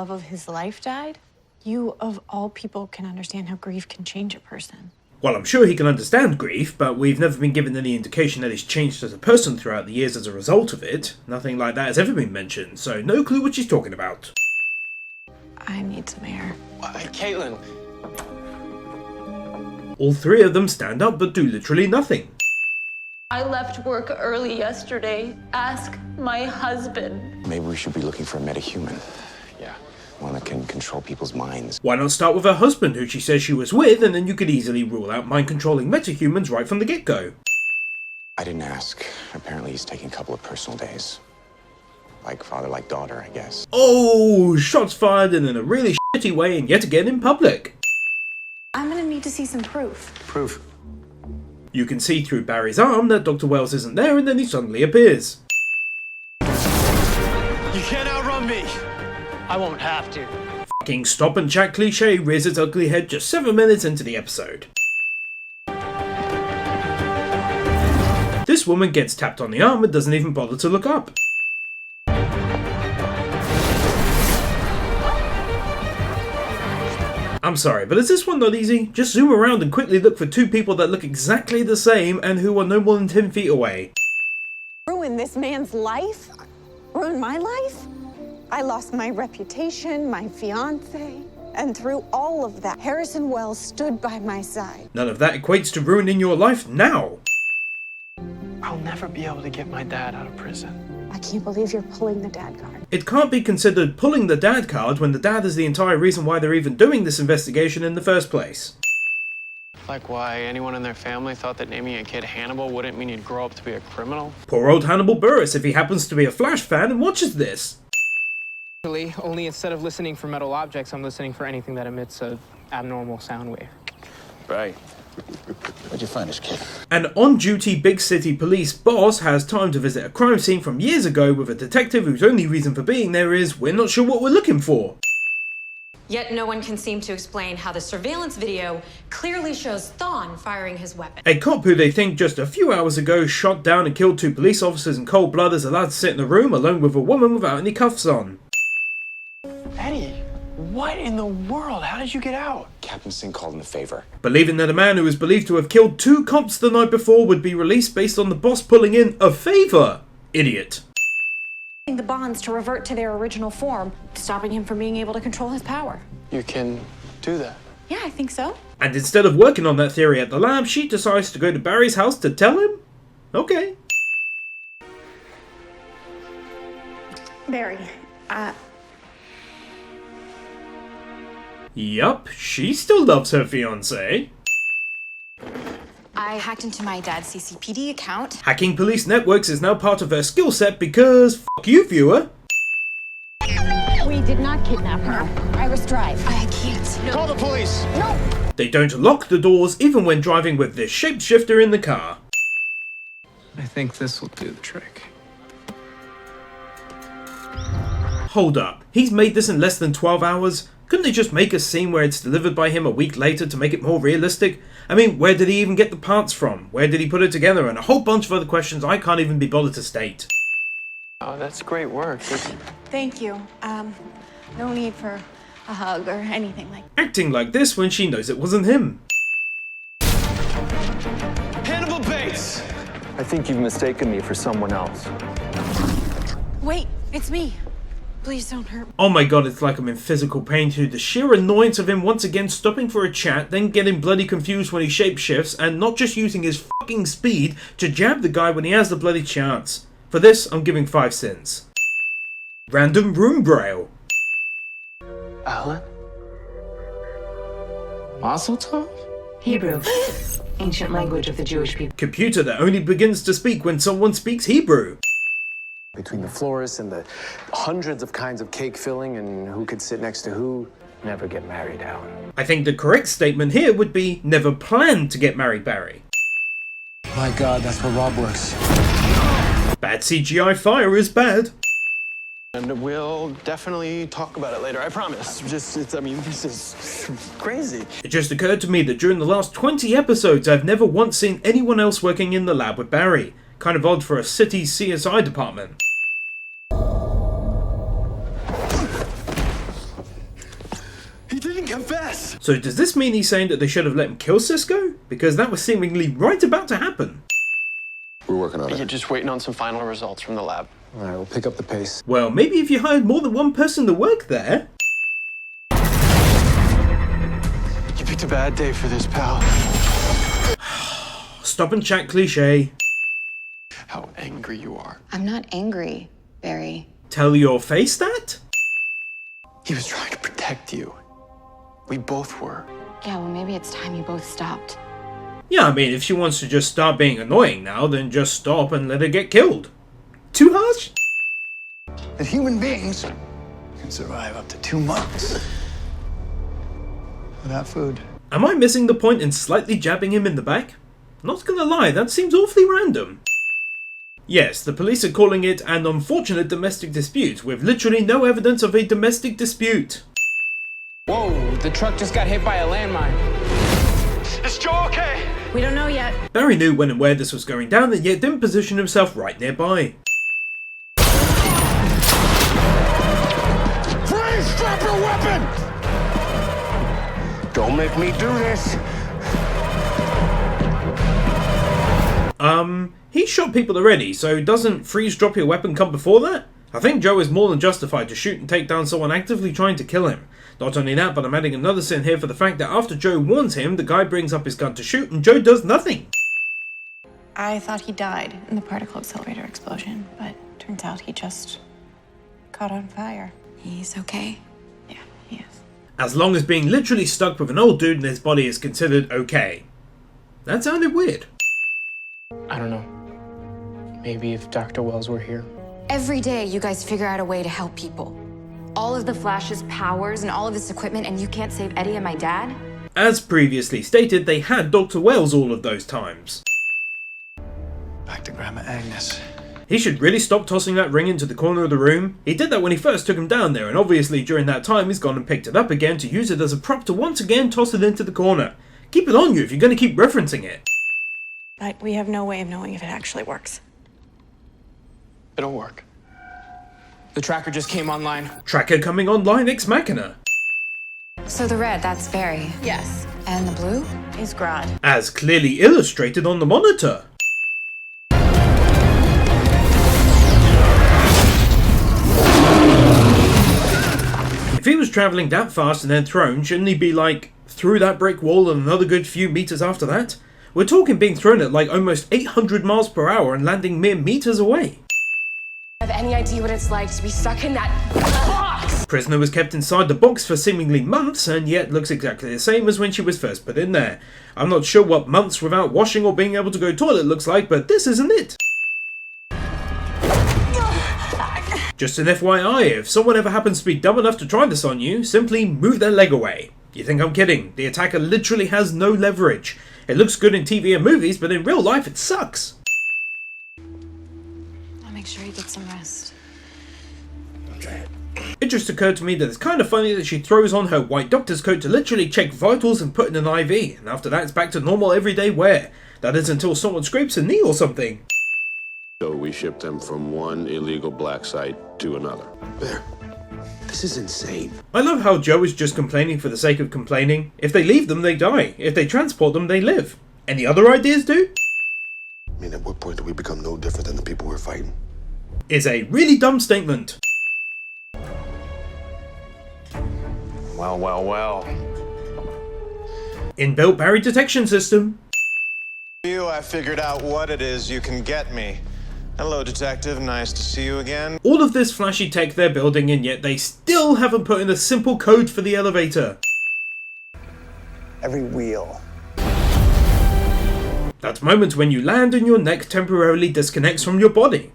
love of his life died, you, of all people, can understand how grief can change a person. Well, I'm sure he can understand grief, but we've never been given any indication that he's changed as a person throughout the years as a result of it. Nothing like that has ever been mentioned, so no clue what she's talking about. I need some air. Caitlin. All three of them stand up but do literally nothing. I left work early yesterday. Ask my husband. Maybe we should be looking for a metahuman. Yeah. One that can control people's minds. Why not start with her husband, who she says she was with, and then you could easily rule out mind-controlling metahumans right from the get-go. I didn't ask. Apparently he's taking a couple of personal days. Like father, like daughter, I guess. Oh, shots fired and in a really shitty way, and yet again in public. I'm gonna need to see some proof. Proof. You can see through Barry's arm that Dr. Wells isn't there, and then he suddenly appears. You can't outrun me. I won't have to. Fucking stop and chat cliche rears its ugly head just 7 minutes into the episode. This woman gets tapped on the arm and doesn't even bother to look up. I'm sorry, but is this one not easy? Just zoom around and quickly look for two people that look exactly the same and who are no more than 10 feet away. Ruin this man's life? Ruin my life? I lost my reputation, my fiance, and through all of that, Harrison Wells stood by my side. None of that equates to ruining your life now. I'll never be able to get my dad out of prison. I can't believe you're pulling the dad card. It can't be considered pulling the dad card when the dad is the entire reason why they're even doing this investigation in the first place. Like why anyone in their family thought that naming a kid Hannibal wouldn't mean he'd grow up to be a criminal? Poor old Hannibal Buress if he happens to be a Flash fan and watches this. Only instead of listening for metal objects, I'm listening for anything that emits a abnormal sound wave. Right. Where'd you find this kid? An on-duty big city police boss has time to visit a crime scene from years ago with a detective whose only reason for being there is we're not sure what we're looking for. Yet no one can seem to explain how the surveillance video clearly shows Thawne firing his weapon. A cop who they think just a few hours ago shot down and killed 2 police officers in cold blood is allowed to sit in a room alone with a woman without any cuffs on. Eddie, what in the world? How did you get out? Captain Singh called in a favor. Believing that a man who was believed to have killed 2 cops the night before would be released based on the boss pulling in a favor. Idiot. The bonds to revert to their original form, stopping him from being able to control his power. You can do that. Yeah, I think so. And instead of working on that theory at the lab, she decides to go to Barry's house to tell him? Okay. Barry, Yup, she still loves her fiancé. I hacked into my dad's CCPD account. Hacking police networks is now part of her skill set because fuck you, viewer. we did not kidnap her. Iris Drive. I can't. No. Call the police! No! They don't lock the doors even when driving with this shapeshifter in the car. I think this will do the trick. Hold up, he's made this in less than 12 hours? Couldn't they just make a scene where it's delivered by him a week later to make it more realistic? I mean, where did he even get the parts from? Where did he put it together? And a whole bunch of other questions I can't even be bothered to state. Oh, that's great work. Thank you. No need for a hug or anything like that. Acting like this when she knows it wasn't him. Hannibal Bates! I think you've mistaken me for someone else. Wait, it's me. Please don't hurt me. Oh my god, it's like I'm in physical pain too. The sheer annoyance of him once again stopping for a chat, then getting bloody confused when he shapeshifts, and not just using his fucking speed to jab the guy when he has the bloody chance. For this, I'm giving 5 sins. Random room braille. Alan? Mazel tov? Hebrew, ancient language of the Jewish people. Computer that only begins to speak when someone speaks Hebrew. Between the florists and the hundreds of kinds of cake filling and who could sit next to who, never get married, Alan. I think the correct statement here would be never planned to get married, Barry. My God, that's where Rob works. Bad CGI fire is bad. And we'll definitely talk about it later, I promise. This is crazy. It just occurred to me that during the last 20 episodes, I've never once seen anyone else working in the lab with Barry. Kind of odd for a city's CSI department. So does this mean he's saying that they should have let him kill Cisco? Because that was seemingly right about to happen. We're working on it. You're just waiting on some final results from the lab. All right, we'll pick up the pace. Well, maybe if you hired more than one person to work there. You picked a bad day for this, pal. Stop and chat cliche. How angry you are. I'm not angry, Barry. Tell your face that? He was trying to protect you. We both were. Yeah, well, maybe it's time you both stopped. Yeah, I mean, if she wants to just start being annoying now, then just stop and let her get killed. Too harsh? That human beings can survive up to 2 months without food. Am I missing the point in slightly jabbing him in the back? Not gonna lie, that seems awfully random. Yes, the police are calling it an unfortunate domestic dispute, with literally no evidence of a domestic dispute. Whoa, the truck just got hit by a landmine. Is Joe okay? We don't know yet. Barry knew when and where this was going down, and yet didn't position himself right nearby. Freeze! Drop your weapon! Don't make me do this. He shot people already, so doesn't freeze drop your weapon come before that? I think Joe is more than justified to shoot and take down someone actively trying to kill him. Not only that, but I'm adding another sin here for the fact that after Joe warns him, the guy brings up his gun to shoot and Joe does nothing. I thought he died in the particle accelerator explosion, but turns out he just caught on fire. He's okay? Yeah, he is. As long as being literally stuck with an old dude in his body is considered okay. That sounded weird. I don't know. Maybe if Dr. Wells were here. Every day you guys figure out a way to help people. All of the Flash's powers and all of this equipment, and you can't save Eddie and my dad? As previously stated, they had Dr. Wells all of those times. Back to Grandma Agnes. He should really stop tossing that ring into the corner of the room. He did that when he first took him down there, and obviously during that time he's gone and picked it up again to use it as a prop to once again toss it into the corner. Keep it on you if you're going to keep referencing it. But we have no way of knowing if it actually works. It'll work. The tracker just came online. Tracker coming online ex machina. So the red, that's Barry. Yes. And the blue? Is Grodd. As clearly illustrated on the monitor. If he was travelling that fast and then thrown, shouldn't he be like through that brick wall and another good few meters after that? We're talking being thrown at like almost 800 miles per hour and landing mere meters away. Have any idea what it's like to be stuck in that box? Prisoner was kept inside the box for seemingly months and yet looks exactly the same as when she was first put in there. I'm not sure what months without washing or being able to go toilet looks like, but this isn't it. Just an FYI, if someone ever happens to be dumb enough to try this on you, simply move their leg away. You think I'm kidding? The attacker literally has no leverage. It looks good in TV and movies, but in real life it sucks. I'll make sure you get some rest. Okay. It just occurred to me that it's kind of funny that she throws on her white doctor's coat to literally check vitals and put in an IV, and after that it's back to normal everyday wear. That is until someone scrapes a knee or something. So we ship them from one illegal black site to another. There. This is insane. I love how Joe is just complaining for the sake of complaining. If they leave them, they die. If they transport them, they live. Any other ideas, dude? I mean, at what point do we become no different than the people we're fighting? Is a really dumb statement. Well, well, well. Inbuilt Barry detection system. I figured out what it is you can get me. Hello, Detective. Nice to see you again. All of this flashy tech they're building, and yet they still haven't put in a simple code for the elevator. Every wheel. That moment when you land and your neck temporarily disconnects from your body.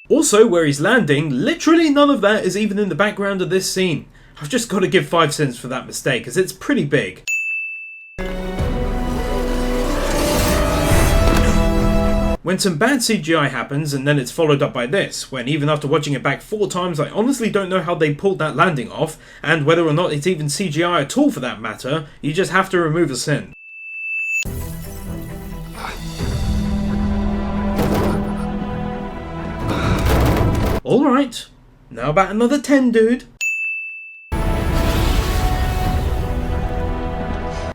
Also, where he's landing, literally none of that is even in the background of this scene. I've just got to give 5 cents for that mistake, as it's pretty big. When some bad CGI happens and then it's followed up by this, when even after watching it back 4 times I honestly don't know how they pulled that landing off, and whether or not it's even CGI at all for that matter, you just have to remove a sin. Alright, now about another 10, dude.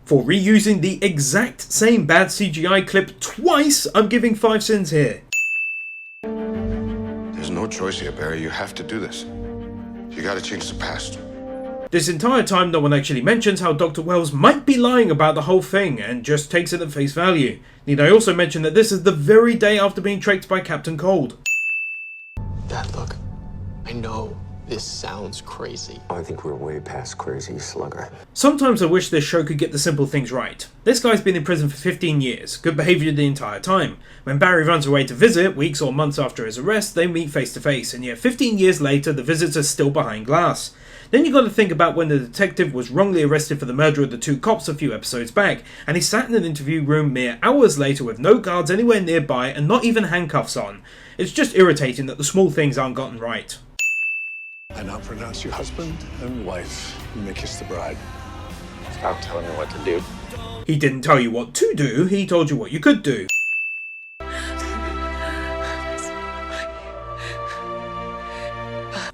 For reusing the exact same bad CGI clip twice, I'm giving 5 sins here. There's no choice here, Barry. You have to do this. You gotta change the past. This entire time, no one actually mentions how Dr. Wells might be lying about the whole thing and just takes it at face value. Need I also mention that this is the very day after being tricked by Captain Cold. Dad, look. I know this sounds crazy. I think we're way past crazy, Slugger. Sometimes I wish this show could get the simple things right. This guy's been in prison for 15 years, good behaviour the entire time. When Barry runs away to visit, weeks or months after his arrest, they meet face to face, and yet 15 years later the visits are still behind glass. Then you got to think about when the detective was wrongly arrested for the murder of the 2 cops a few episodes back, and he sat in an interview room mere hours later with no guards anywhere nearby and not even handcuffs on. It's just irritating that the small things aren't gotten right. I now pronounce you husband and wife. You may kiss the bride. Stop telling me what to do. He didn't tell you what to do, he told you what you could do.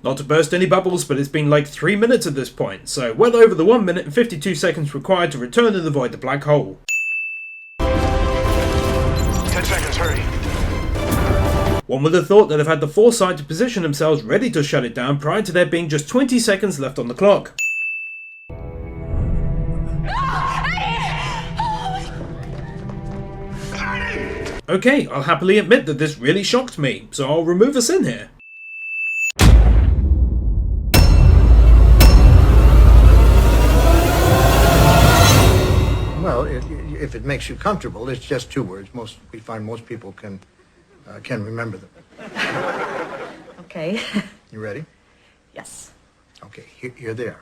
Not to burst any bubbles, but it's been like 3 minutes at this point, so well over the 1 minute and 52 seconds required to return and avoid the black hole. 10 seconds, hurry. One would have thought they'd have had the foresight to position themselves ready to shut it down prior to there being just 20 seconds left on the clock. Okay, I'll happily admit that this really shocked me, so I'll remove a sin here. Well, if it makes you comfortable, it's just 2 words. We find most people can remember them. Okay. You ready? Yes. Okay, here they are.